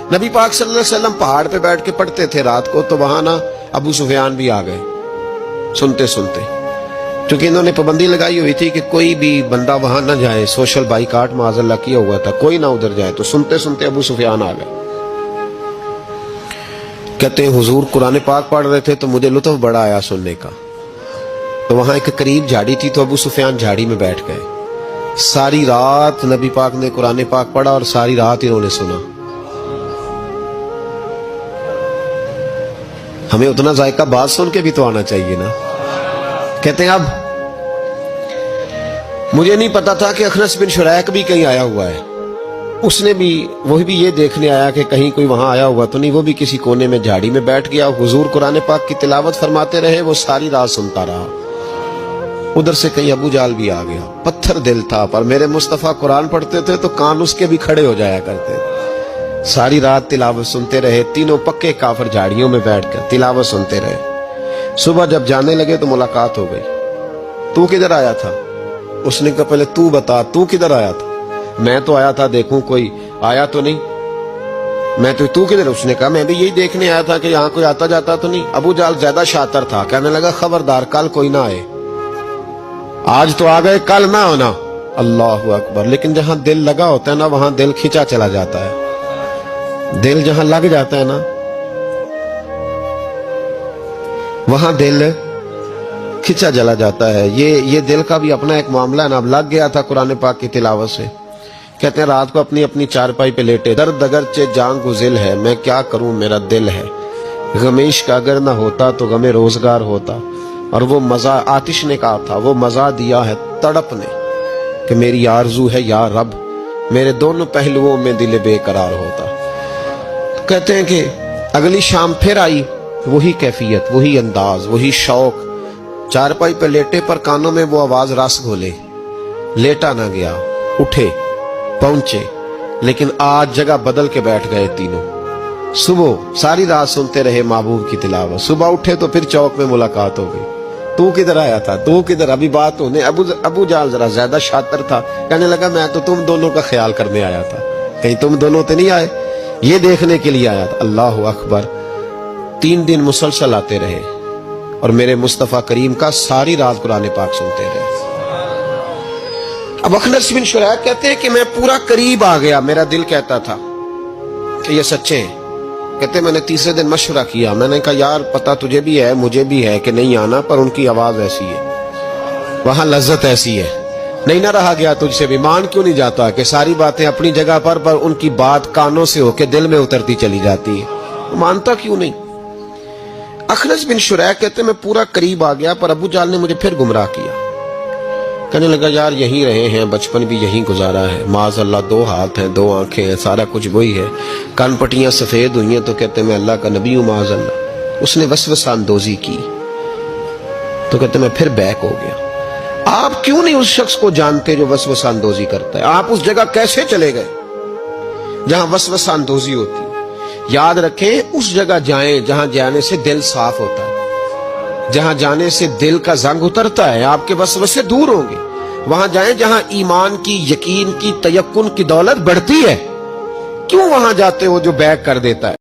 नबी पाक सल्लल्लाहु अलैहि वसल्लम पहाड़ पे बैठ के पढ़ते थे रात को, तो वहां ना अबू सुफियान भी आ गए सुनते सुनते, क्योंकि इन्होंने पाबंदी लगाई हुई थी कि कोई भी बंदा वहां ना जाए, सोशल बाइकाट माज़अल्लाह किया हुआ था, कोई ना उधर जाए। तो सुनते सुनते अबू सुफियान आ गए। कहते हैं हुजूर कुरान पाक पढ़ रहे थे तो मुझे लुत्फ बड़ा आया सुनने का। तो वहां एक करीब झाड़ी थी, तो अबू सुफियान झाड़ी में बैठ गए। सारी रात नबी पाक ने कुरान पाक पढ़ा और सारी रात इन्होंने सुना। हमें उतना जायका बात सुन के भी तो आना चाहिए ना। कहते हैं अब मुझे नहीं पता था कि अखनस बिन शुरैक भी कहीं आया हुआ है। उसने भी वही भी ये देखने आया कि कहीं कोई वहां आया हुआ तो नहीं। वो भी किसी कोने में झाड़ी में बैठ गया। हुजूर कुरान पाक की तिलावत फरमाते रहे, वो सारी रात सुनता रहा। उधर से कहीं अबू जाल भी आ गया। पत्थर दिल था, पर मेरे मुस्तफा कुरान पढ़ते थे तो कान उसके भी खड़े हो जाया करते थे। सारी रात तिलावत सुनते रहे। तीनों पक्के काफिर झाड़ियों में बैठकर तिलावत सुनते रहे। सुबह जब जाने लगे तो मुलाकात हो गई। तू किधर आया था? उसने कहा पहले तू बता, तू किधर आया था? मैं तो आया था देखूं कोई आया तो नहीं। मैं तो, तू किधर? उसने कहा मैं भी यही देखने आया था कि यहाँ कोई आता जाता तो नहीं। अबू जाल ज्यादा शातिर था, कहने लगा खबरदार कल कोई ना आए। आज तो आ गए, कल ना होना। अल्लाह अकबर। लेकिन जहां दिल लगा होता है ना, वहां दिल खिंचा चला जाता है। दिल जहां लग जाता है ना, वहां दिल खिंचा चला जाता है। ये दिल का भी अपना एक मामला है ना। अब लग गया था कुरान पाक की तिलावत से। कहते हैं रात को अपनी अपनी चारपाई पे लेटे। दर्द अगर चे जान गुजिल है, मैं क्या करूं मेरा दिल है। गमेश का अगर ना होता तो गमे रोजगार होता। और वो मजा आतिश ने कहा था, वो मजा दिया है तड़प ने कि मेरी आरजू है या रब, मेरे दोनों पहलुओं में दिल बेकरार होता। तो कहते हैं कि अगली शाम फिर आई वही कैफियत, वही अंदाज, वही शौक। चारपाई पे लेटे पर कानों में वो आवाज रस घोले। लेटा ना गया, उठे पहुंचे, लेकिन आज जगह बदल के बैठ गए तीनों। सुबह सारी रात सुनते रहे महबूब की तिलावत। सुबह उठे तो फिर चौक में मुलाकात हो गई। तू किधर आया था? तू किधर? अभी बात होने। अबू जाल जरा ज्यादा शातिर था, कहने लगा मैं तो तुम दोनों का ख्याल करने आया था, कहीं तुम दोनों तो नहीं आए, ये देखने के लिए आया था। अल्लाह अकबर। 3 दिन मुसलसल आते रहे और मेरे मुस्तफा करीम का सारी रात कुरान पाक सुनते रहे। अब अखनस बिन शुरैक कहते हैं कि मैं पूरा करीब आ गया। मेरा दिल कहता था कि ये सच्चे हैं। कहते मैंने तीसरे दिन मशवरा किया। मैंने कहा यार पता तुझे भी है मुझे भी है कि नहीं आना, पर उनकी आवाज ऐसी है, वहां लज्जत ऐसी है, नहीं ना रहा गया तुझसे भी। मान क्यों नहीं जाता कि सारी बातें अपनी जगह पर उनकी बात कानों से होके दिल में उतरती चली जाती है। मानता क्यों नहीं? अखनस बिन शुरैक कहते मैं पूरा करीब आ गया, पर अबू जाल ने मुझे फिर गुमराह किया। कहने लगा यार यहीं रहे हैं, बचपन भी यहीं गुजारा है, माज़अल्लाह 2 हाथ हैं 2 आंखें हैं, सारा कुछ वही है, कान पट्टियां सफेद हुई हैं, तो कहते मैं अल्लाह का नबी हूं माज़अल्लाह। उसने वसवसा अंदोजी की तो कहते मैं फिर बैक हो गया। आप क्यों नहीं उस शख्स को जानते जो वसवसा अंदोजी करता है? आप उस जगह कैसे चले गए जहां वसवसा अंदोजी होती है? याद रखें उस जगह जाएं जहां जाने से दिल साफ होता है, जहां जाने से दिल का जंग उतरता है, आपके वसवसे दूर होंगे। वहां जाएं जहां ईमान की, यकीन की, तयक्कुन की दौलत बढ़ती है। क्यों वहां जाते हो जो बैक कर देता है?